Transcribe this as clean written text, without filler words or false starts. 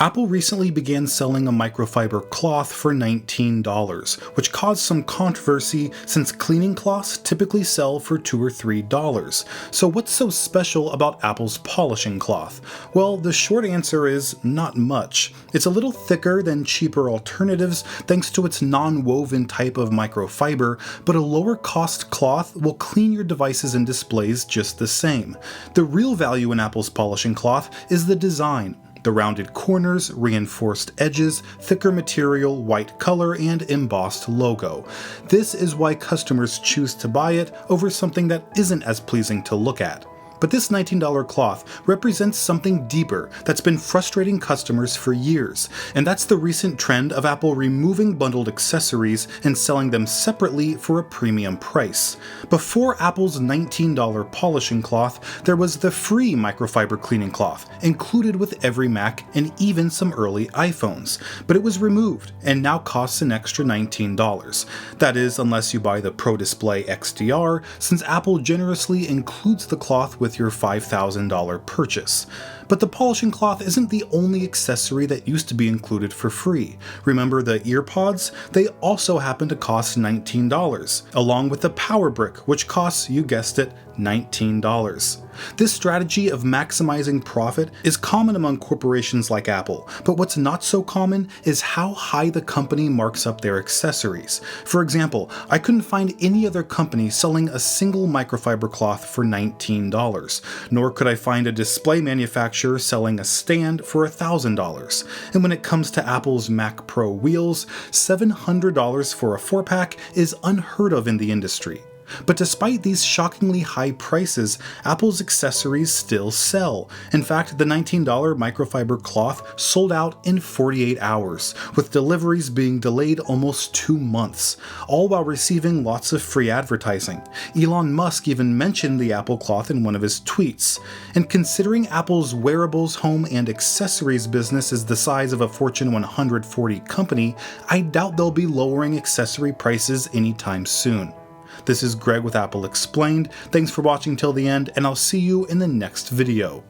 Apple recently began selling a microfiber cloth for $19, which caused some controversy since cleaning cloths typically sell for $2 or $3. So what's so special about Apple's polishing cloth? Well, the short answer is not much. It's a little thicker than cheaper alternatives thanks to its non-woven type of microfiber, but a lower cost cloth will clean your devices and displays just the same. The real value in Apple's polishing cloth is the design. The rounded corners, reinforced edges, thicker material, white color, and embossed logo. This is why customers choose to buy it over something that isn't as pleasing to look at. But this $19 cloth represents something deeper that's been frustrating customers for years, and that's the recent trend of Apple removing bundled accessories and selling them separately for a premium price. Before Apple's $19 polishing cloth, there was the free microfiber cleaning cloth, included with every Mac and even some early iPhones, but it was removed and now costs an extra $19. That is, unless you buy the Pro Display XDR, since Apple generously includes the cloth with your $5,000 purchase. But the polishing cloth isn't the only accessory that used to be included for free. Remember the earpods? They also happen to cost $19, along with the power brick, which costs, you guessed it, $19. This strategy of maximizing profit is common among corporations like Apple, but what's not so common is how high the company marks up their accessories. For example, I couldn't find any other company selling a single microfiber cloth for $19, nor could I find a display manufacturer selling a stand for $1,000. And when it comes to Apple's Mac Pro wheels, $700 for a 4-pack is unheard of in the industry. But despite these shockingly high prices, Apple's accessories still sell. In fact, the $19 microfiber cloth sold out in 48 hours, with deliveries being delayed almost 2 months, all while receiving lots of free advertising. Elon Musk even mentioned the Apple cloth in one of his tweets. And considering Apple's wearables, home, and accessories business is the size of a Fortune 140 company, I doubt they'll be lowering accessory prices anytime soon. This is Greg with Apple Explained. Thanks for watching till the end, and I'll see you in the next video.